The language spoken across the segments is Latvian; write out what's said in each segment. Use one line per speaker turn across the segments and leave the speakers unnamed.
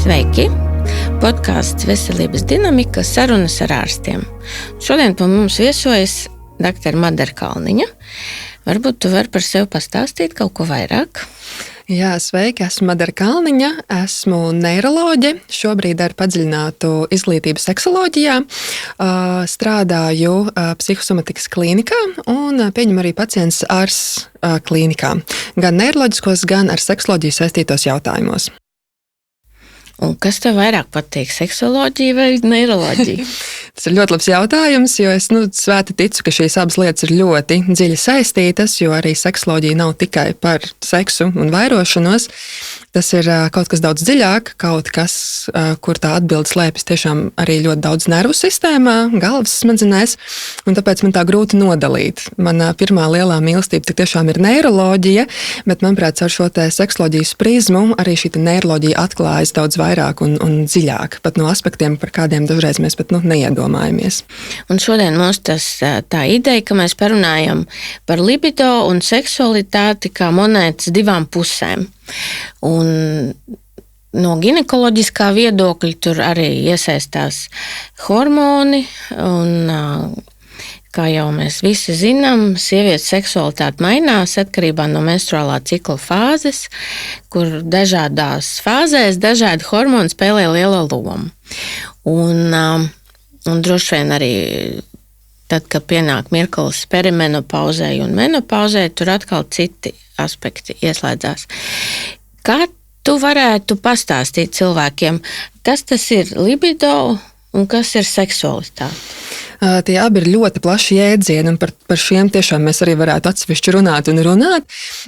Sveiki! Podkāsts Veselības dinamika – sarunas ar ārstiem. Šodien pie mums viesojas dr. Madara Kalniņa. Varbūt tu vari par sevi pastāstīt kaut ko vairāk?
Jā, sveiki, esmu Madara Kalniņa, esmu neiroloģe, šobrīd ar padziļinātu izglītību seksoloģijā, strādāju psihosomatikas klīnikā un pieņemu arī pacientus ārs klīnikā, gan neiroloģiskos, gan ar seksoloģiju saistītos jautājumos.
Un kas tev vairāk patīk, seksoloģija vai neiroloģija?
Tas ir ļoti labs jautājums, jo es svēti ticu, ka šīs abas lietas ir ļoti dziļi saistītas, jo arī seksoloģija nav tikai par seksu un vairošanos. Tas ir kaut kas daudz dziļāk, kaut kas, kur tā atbilde slēpjas tiešām arī ļoti daudz nervu sistēmā, galvas smadzenēs, un tāpēc man tā grūti nodalīt. Manā pirmā lielā mīlestība tik tiešām ir neiroloģija, bet, manuprāt, ar šo te seksoloģijas prizmu arī šī neiroloģija atklājas daudz vairāk un dziļāk, pat no aspektiem, par kādiem dažreiz mēs pat neiedomājamies. Un
šodien mums tā ideja, ka mēs parunājam par libido un seksualitāti kā monētas divām pusēm. Un no ginekoloģiskā viedokļa tur arī iesaistās hormoni un, kā jau mēs visi zinām, sievietes seksualitāte mainās atkarībā no menstruālā cikla fāzes, kur dažādās fāzēs dažādi hormoni spēlē lielu lomu. Un droši vien arī tad, kad pienāk mirklis perimenopauzei un menopauzei, tur atkal citi aspekti ieslēdzās. Kā tu varētu pastāstīt cilvēkiem, kas tas ir libido un kas ir seksualitāte?
Tie abi ir ļoti plaši jēdzieni, un par šiem tiešām mēs arī varētu atsevišķi runāt.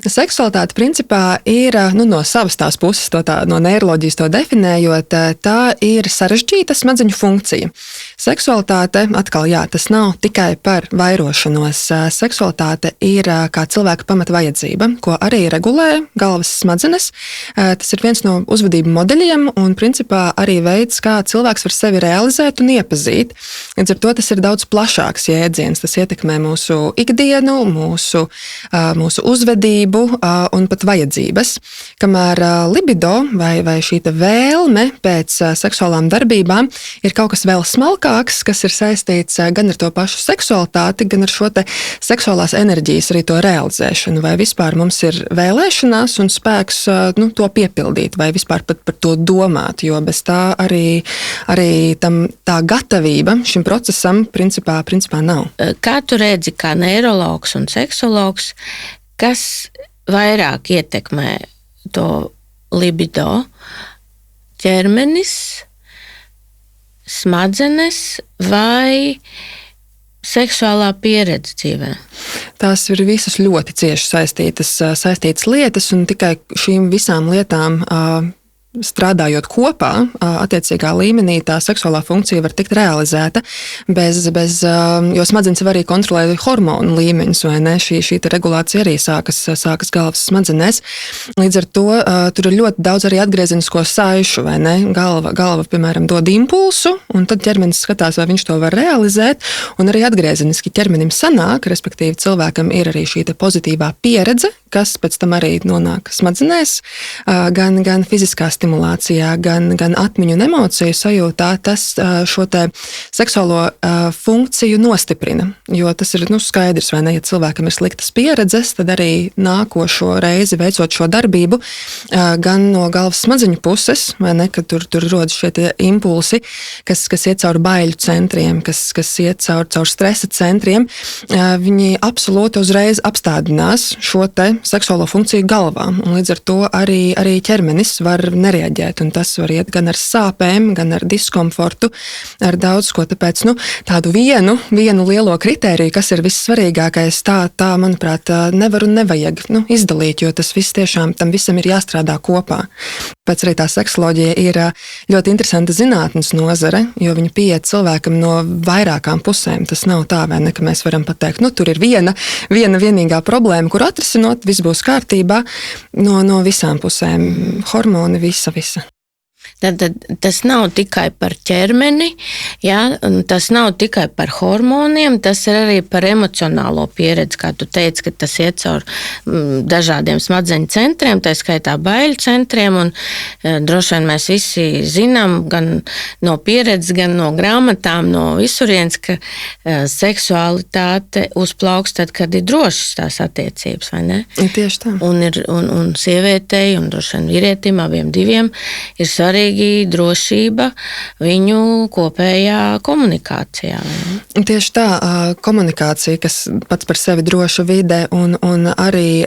Seksualitāte principā ir no savas tās puses, no neiroloģijas to definējot, tā ir sarežģīta smadzeņu funkcija. Seksualitāte, atkal tas nav tikai par vairošanos. Seksualitāte ir kā cilvēka pamatvajadzība, ko arī regulē galvas smadzenes. Tas ir viens no uzvedību modeļiem un principā arī veids, kā cilvēks var sevi realizēt un iepazīt. Līdz ar to tas ir daudz plašāks jēdziens. Tas ietekmē mūsu ikdienu, mūsu uzvedību un pat vajadzības. Kamēr libido vai šī vēlme pēc seksuālām darbībām ir kaut kas vēl smalkāks, kas ir saistīts gan ar to pašu seksualitāti, gan ar šo te seksuālās enerģijas arī to realizēšanu. Vai vispār mums ir vēlēšanās un spēks to piepildīt, vai vispār pat par to domāt, jo bez tā arī tā gatavība šim procesam principā nav.
Kā tu redzi, kā neirologs un seksologs, kas vairāk ietekmē to libido? Ķermenis, smadzenes vai seksuālā pieredze dzīvē?
Tās ir visas ļoti cieši saistītas lietas, un tikai šīm visām lietām strādājot kopā, attiecīgā līmenī, tā seksuālā funkcija var tikt realizēta, jo smadzenes var arī kontrolēt hormonu līmeņus, vai ne? Šī regulācija arī sākas galvas smadzenēs. Līdz ar to tur ir ļoti daudz arī atgriezenisko saišu, vai ne? Galva, piemēram, dod impulsu, un tad ķermenis skatās, vai viņš to var realizēt, un arī atgriezeniski ķermenim sanāk, respektīvi cilvēkam ir arī šī pozitīvā pieredze, kas pēc tam arī nonāk smadzenēs, gan fiziskā stimulācijā, gan atmiņu un emociju sajūtā, tas šo te seksuālo funkciju nostiprina. Jo tas ir skaidrs, vai ne, ja cilvēkam ir sliktas pieredzes, tad arī nākošo reizi veicot šo darbību, gan no galvas smadzeņu puses, vai ne, ka tur rodas šie tie impulsi, kas iet cauri baiļu centriem, kas iet cauri stresa centriem, viņi absolūti uzreiz apstādinās šo te seksuālo funkciju galvā. Un līdz ar to arī ķermenis var nereaģēt, un tas var iet gan ar sāpēm, gan ar diskomfortu, ar daudz ko. Tāpēc tādu vienu lielo kritēriju, kas ir vissvarīgākais, tā manuprāt, nevar un nevajag izdalīt, jo tas viss tiešām tam visam ir jāstrādā kopā. Pēc arī tā seksoloģija ir ļoti interesanta zinātnes nozare, jo viņa pieiet cilvēkam no vairākām pusēm. Tas nav tā, vai ne, ka mēs varam pateikt, tur ir viena vienīgā problēma, kur atrisinot, viss būs kārtībā, no visām pusēm, hormoni, visa.
Tad tas nav tikai par ķermeni, ja? Tas nav tikai par hormoniem, tas ir arī par emocionālo pieredzi, kā tu teici, ka tas iet caur dažādiem smadzeņu centriem, tā skaitā baiļu centriem, un droši vien mēs visi zinām, gan no pieredzes, gan no grāmatām, no visurienes, ka seksualitāte uzplauks tad, kad ir drošas tās attiecības, vai ne?
Tieši tā.
Un sievietei, un droši vien vīrietim, abiem diviem, ir svarīgi drošība viņu kopējā komunikācijā.
Tieši tā, komunikācija, kas pats par sevi droša vide un arī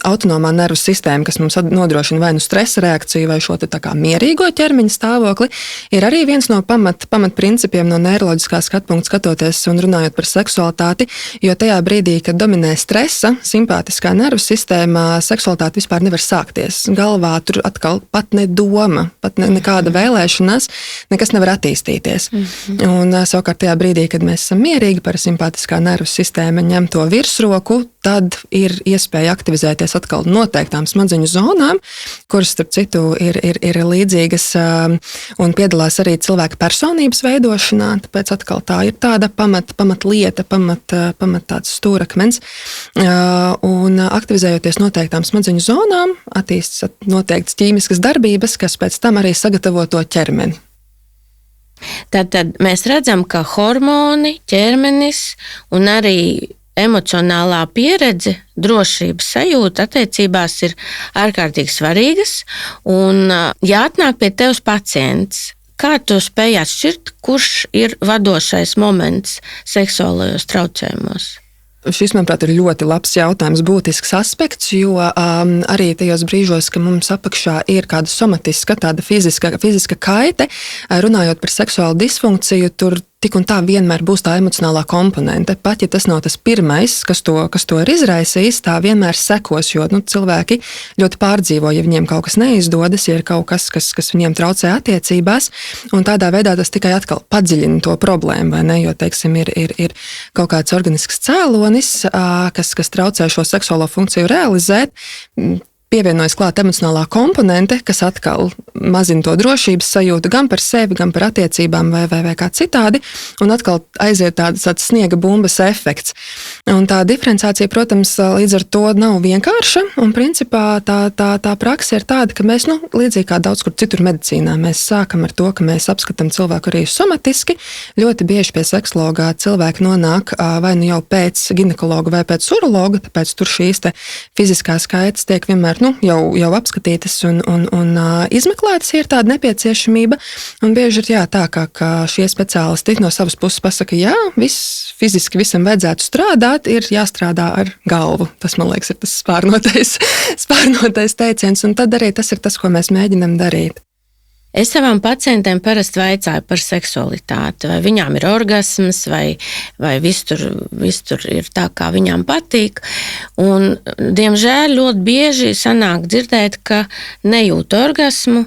autonomā nervu sistēma, kas mums nodrošina vai nu stresa reakciju vai šo te tā kā mierīgo ķermeņa stāvokli, ir arī viens no pamatprincipiem no neiroloģiskā skatpunkta skatoties un runājot par seksualitāti, jo tajā brīdī, kad dominē stresa, simpātiskā nervu sistēmā, seksualitāte vispār nevar sākties. Galvā tur atkal pat ne doma, pat nekāda vēlēšanās, nekas nevar attīstīties. Un savukārt tajā brīdī, kad mēs esam mierīgi, parasimpātiskā nervu sistēma ņem to virsroku, tad ir iespēja aktivizēties atkal noteiktām smadzeņu zonām, kuras, starp citu, ir līdzīgas un piedalās arī cilvēka personības veidošanā, tāpēc atkal tā ir tāda pamatlieta, tāds stūrakmens. Un aktivizējoties noteiktām smadzeņu zonām, attīstas noteiktas ķīmiskas darbības, kas pēc tam arī sagatavo to ķermeni.
Tad mēs redzam, ka hormoni, ķermenis un arī emocionālā pieredze, drošības sajūta attiecībās ir ārkārtīgi svarīgas. Un, ja atnāk pie tevis pacients, kā tu spēj atšķirt, kurš ir vadošais moments seksuālajos traucējumos?
Šis, manuprāt, ir ļoti labs jautājums, būtisks aspekts, jo arī tajos brīžos, ka mums apakšā ir kāda somatiska, tāda fiziska kaite, runājot par seksuālu disfunkciju, tur tik un tā vienmēr būs tā emocionālā komponente. Pat, ja tas nav tas pirmais, kas to ir izraisījis, tā vienmēr sekos, jo cilvēki ļoti pārdzīvo, ja viņiem kaut kas neizdodas, ja ir kaut kas viņiem traucē attiecībās, un tādā veidā tas tikai atkal padziļina to problēmu, vai ne, jo, teiksim, ir kaut kāds organisks cēlonis, kas traucē šo seksuālo funkciju realizēt, pievienojas klāt emocionālā komponente, kas atkal mazina to drošības sajūtu gan par sevi, gan par attiecībām vai kā citādi, un atkal aiziet tāds sniega bumbas efekts. Un tā diferenciācija, protams, līdz ar to nav vienkārša, un principā tā praksa ir tāda, ka mēs, līdzīgi kā daudz kur citur medicīnā, mēs sākam ar to, ka mēs apskatām cilvēku arī somatiski. Ļoti bieži pie seksologā cilvēki nonāk vai nu jau pēc ginekologa vai pēc urologa, tāpēc tur šīs te fiziskās kaitas tiek vienmēr jau apskatītas un izmeklētas, ir tāda nepieciešamība. Un bieži ir tā, ka šie speciālisti no savas puses pasaka, jā, fiziski visam vajadzētu strādāt, ir jāstrādā ar galvu. Tas, man liekas, ir tas spārnotais teiciens, un tad arī tas ir tas, ko mēs mēģinam darīt.
Es savām pacientiem parasti vaicāju par seksualitāti, vai viņām ir orgasms, vai viss tur ir tā, kā viņām patīk. Un, diemžēl, ļoti bieži sanāk dzirdēt, ka nejūt orgasmu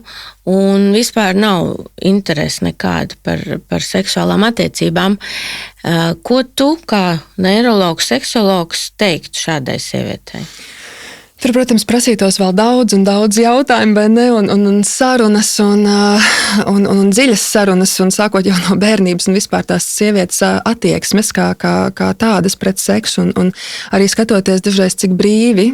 un vispār nav interesi nekāda par seksuālām attiecībām. Ko tu, kā neirologs, seksologs, teiktu šādai sievietei?
Tur, protams, prasītos vēl daudz jautājumu, vai ne, un sarunas, un dziļas sarunas, un sākot jau no bērnības, un vispār tās sievietes attieksmes kā tādas pret seksu, un arī skatoties dažreiz, cik brīvi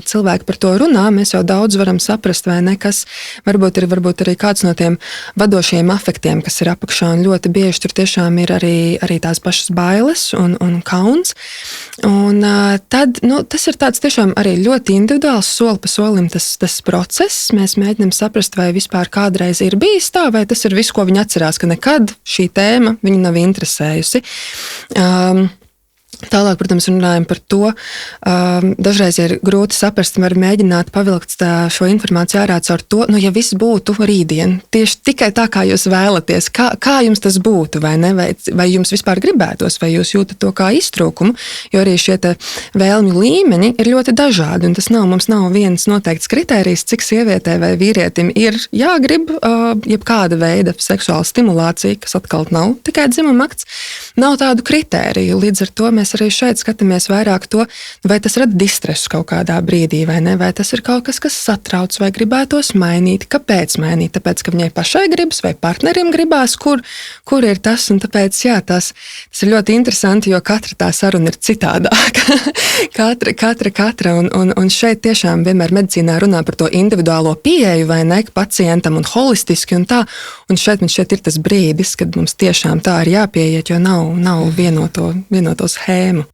cilvēki par to runā, mēs jau daudz varam saprast, vai ne, kas varbūt arī kāds no tiem vadošajiem afektiem, kas ir apakšā, un ļoti bieži tur tiešām ir arī tās pašas bailes un kauns. Un tad, tas ir tāds tiešām arī ļoti individuāls, soli pa solim tas process. Mēs mēģinām saprast, vai vispār kādreiz ir bijis tā, vai tas ir viss, ko viņi atcerās, ka nekad šī tēma viņu nav interesējusi. Tālāk, protams, runājam par to. Dažreiz ir grūti saprast, var mēģināt pavilkt šo informāciju ārā caur to, ja viss būtu rītdien, tieši tikai tā, kā jūs vēlaties, kā jums tas būtu, vai ne, vai jums vispār gribētos, vai jūs jūtat to kā iztrūkumu, jo arī šie te vēlmju līmeņi ir ļoti dažādi, un mums nav viens noteikts kritērijs, cik sievietē vai vīrietim ir jāgrib jebkāda veida seksuāla stimulācija, kas atkal nav tikai dzimuma akts, nav tādu kritēriju, līdz ar to mēs mēs arī šeit skatāmies vairāk to, vai tas rada distresu kaut kādā brīdī, vai ne, vai tas ir kaut kas, kas satrauc, vai gribētos mainīt, kāpēc mainīt, tāpēc, ka viņai pašai gribas, vai partnerim gribās, kur ir tas, un tāpēc, jā, tas ir ļoti interesanti, jo katra tā saruna ir citādāka. katra, un šeit tiešām vienmēr medicīnā runā par to individuālo pieeju, vai ne, pacientam un holistiski un tā, un šeit ir tas brīdis, kad mums tiešām tā ir jāpieiet, jo nav vienoto schēmu.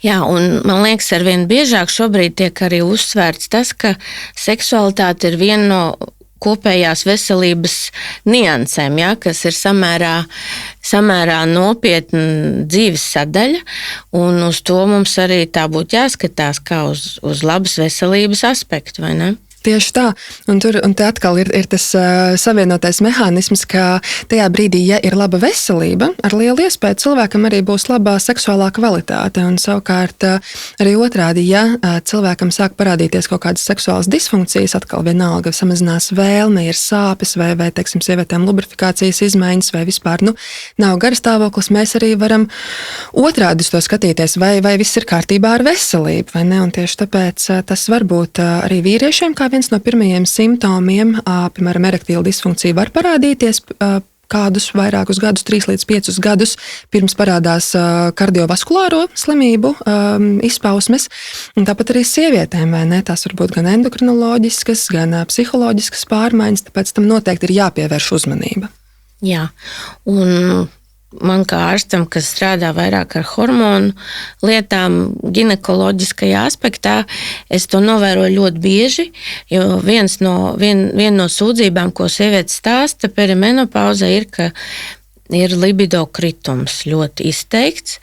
Jā, un man liekas, arvien biežāk šobrīd tiek arī uzsvērts tas, ka seksualitāte ir viena no kopējās veselības niansēm, ja, kas ir samērā nopietna dzīves sadaļa, un uz to mums arī tā būtu jāskatās kā uz labas veselības aspektu, vai ne?
Tieši tā, un te atkal ir tas savienotais mehānisms, ka tajā brīdī, ja ir laba veselība, ar lielu iespēju cilvēkam arī būs laba seksuālā kvalitāte, un savukārt arī otrādi, ja cilvēkam sāk parādīties kaut kādas seksuālas disfunkcijas, atkal vienalga samazinās vēlme, ir sāpes vai teiksim, sievietēm lubrifikācijas izmaiņas vai vispār, nav garstāvoklis, mēs arī varam otrādi uz to skatīties, vai viss ir kārtībā ar veselību, vai ne, un tieši tāpēc tas var būt arī vīriešiem, kā viens no pirmajiem simptomiem, piemēram, erektīla disfunkcija var parādīties kādus vairākus gadus, 3 līdz 5 gadus, pirms parādās kardiovaskulāro slimību izpausmes. Un tāpat arī sievietēm, vai ne? Tās var būt gan endokrinoloģiskas, gan psiholoģiskas pārmaiņas, tāpēc tam noteikti ir jāpievērš uzmanība.
Jā, un man kā ārstam, kas strādā vairāk ar hormonu lietām, ginekoloģiskajā aspektā, es to novēroju ļoti bieži, jo viena no sūdzībām, ko sievietes stāsta perimenopauzē, ir, ka ir libido kritums ļoti izteikts,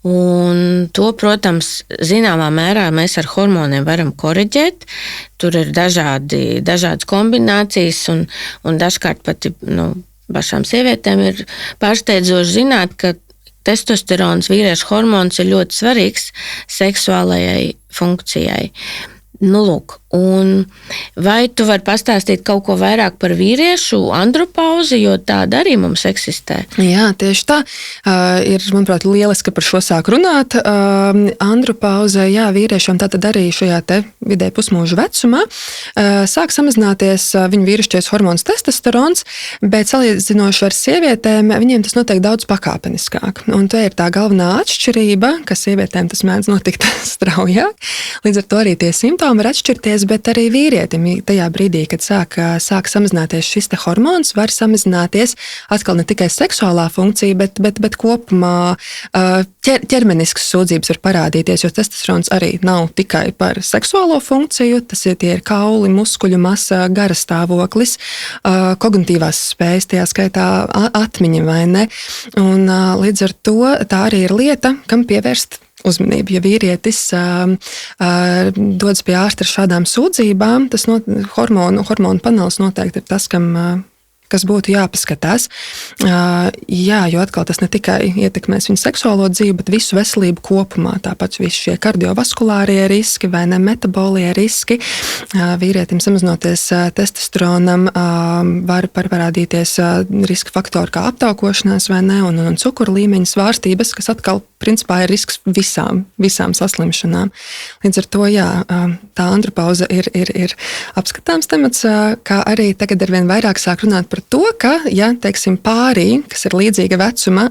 un to, protams, zināmā mērā mēs ar hormoniem varam koriģēt. Tur ir dažādas kombinācijas, un dažkārt pat, pašām sievietēm ir pārsteidzoši zināt, ka testosterons, vīriešu hormons, ir ļoti svarīgs seksuālajai funkcijai. Lūk, un vai tu vari pastāstīt kaut ko vairāk par vīriešu andropauzi, jo tāda arī mums eksistē?
Jā, tieši tā. Ir, manuprāt, lieliski par šo sāk runāt. Andropauze, jā, vīriešiem tātad arī šajā te vidēji pusmūža vecumā sāk samazināties viņu vīrišķais hormons testosterons, bet salīdzinoši ar sievietēm viņiem tas notiek daudz pakāpeniskāk. Un tā ir tā galvenā atšķirība, ka sievietēm tas mēdz notikt straujāk. Līdz ar to arī tie simptomi var atšķirties, bet arī vīrietim tajā brīdī, kad sāk samazināties šis te hormons, var samazināties atkal ne tikai seksuālā funkcija, bet kopumā ķermeniskas sūdzības var parādīties, jo testosterons arī nav tikai par seksuālo funkciju, tie ir kauli, muskuļu masa, garas stāvoklis, kognitīvās spējas, tajā skaitā atmiņa, vai ne? Un līdz ar to tā arī ir lieta, kam pievērst uzmanību. Ja vīrietis dodas pie ārsta ar šādām sūdzībām, tas hormonu panelis noteikti ir tas, kas būtu jāpaskatās. Jā, jo atkal tas ne tikai ietekmēs viņu seksuālo dzīvi, bet visu veselību kopumā. Tāpat visi šie kardiovaskulārie riski vai ne metabolie riski. Vīrietim samazinoties testosteronam var parādīties riska faktori kā aptaukošanās vai ne, un cukuru līmeņa svārstības, kas atkal principā ir risks visām saslimšanām. Līdz ar to, jā, tā andropauze ir apskatāms temats, kā arī tagad arvien vairāk sāk runāt par to, ka, ja, teiksim, pārī, kas ir līdzīga vecuma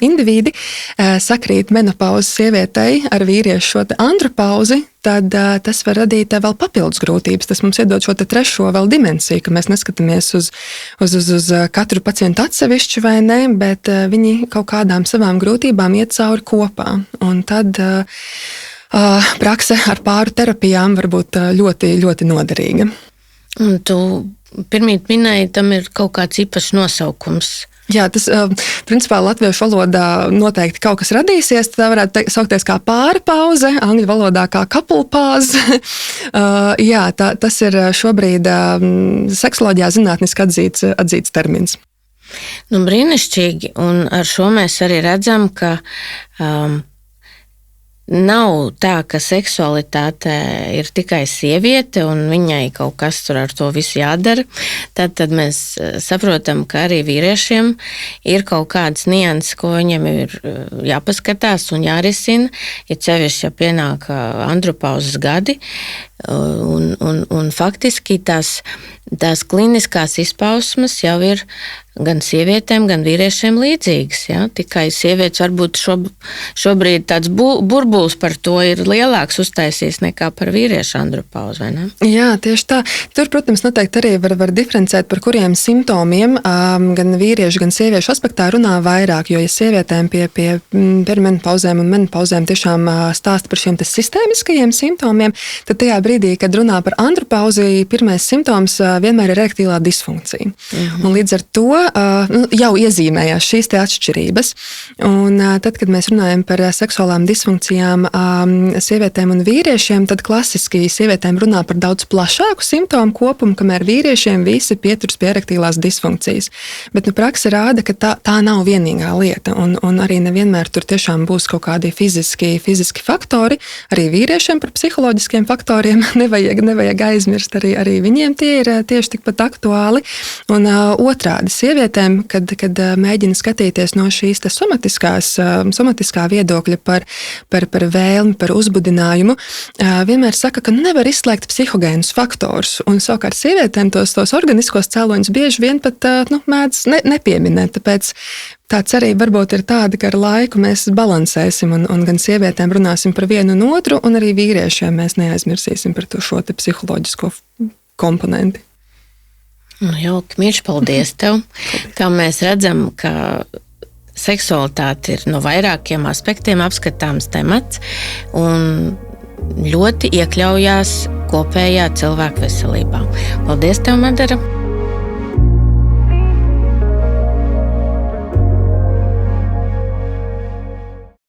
indivīdi, sakrīt menopauzes sievietei ar vīriešu šo te andropauzi, tad tas var radīt vēl papildus grūtības. Tas mums iedod šo te trešo vēl dimensiju, ka mēs neskatāmies uz katru pacientu atsevišķi vai ne, bet viņi kaut kādām savām grūtībām iet cauri kopā. Un tad prakse ar pāru terapijām var būt ļoti, ļoti noderīga.
Un tu pirmīt minēji, tam ir kaut kāds īpašs nosaukums.
Jā, tas principā latviešu valodā noteikti kaut kas radīsies. Tā varētu saukties kā pārpauze, angļu valodā kā couple-pause. Jā, tas ir šobrīd seksoloģijā zinātniski atzīts termins.
Brīnišķīgi, un ar šo mēs arī redzam, ka nav tā, ka seksualitāte ir tikai sieviete un viņai kaut kas tur ar to visu jādara. Tad mēs saprotam, ka arī vīriešiem ir kaut kādas nianses, ko viņiem ir jāpaskatās un jārisina. Ja sevišķi, ja pienāk andropauzes gadi, un faktiski tās kliniskās izpausmes jau ir gan sievietēm, gan vīriešiem līdzīgas. Ja? Tikai sievietes varbūt šobrīd tāds burbulis par to ir lielāks uztaisījis nekā par vīriešu andropauzi, vai ne?
Jā, tieši tā. Tur, protams, noteikti arī var diferencēt, par kuriem simptomiem gan vīriešu, gan sieviešu aspektā runā vairāk, jo ja sievietēm pie perimenopauzēm un menopauzēm tiešām stāsta par šiem sistēmiskajiem simptomiem, tad tajā brīdī, kad runā par andropauzi, pirmais simptoms vienmēr ir erektīlā disfunkcija. Un līdz ar to jau iezīmējās šīs te atšķirības. Un tad, kad mēs runājam par seksuālām disfunkcijām sievietēm un vīriešiem, tad klasiski sievietēm runā par daudz plašāku simptomu kopumu, kamēr vīriešiem visi pieturas pie erektīlās disfunkcijas. Bet prakse rāda, ka tā nav vienīgā lieta, un arī nevienmēr tur tiešām būs kaut kādi fiziski faktori. Arī vīriešiem par psiholoģiskiem faktoriem nevajag aizmirst, arī viņiem tie ir tieši tikpat aktuāli. Un otrādi sievietēm, kad mēģina skatīties no šīs somatiskā viedokļa par vēlmi, par uzbudinājumu, vienmēr saka, ka nevar izslēgt psihogēnus faktorus. Un savukārt sievietēm tos organiskos cēloņus bieži vien pat mēdz nepieminēt. Tāpēc tā cerība varbūt ir tāda, ka ar laiku mēs balansēsim un gan sievietēm runāsim par vienu un otru, un arī vīriešiem mēs neaizmirsīsim par šo te psiholoģisko komponenti.
Jauki, mīļš, paldies tev. Kā mēs redzam, ka seksualitāte ir no vairākiem aspektiem apskatāms temats un ļoti iekļaujās kopējā cilvēku veselībā. Paldies tev, Madara!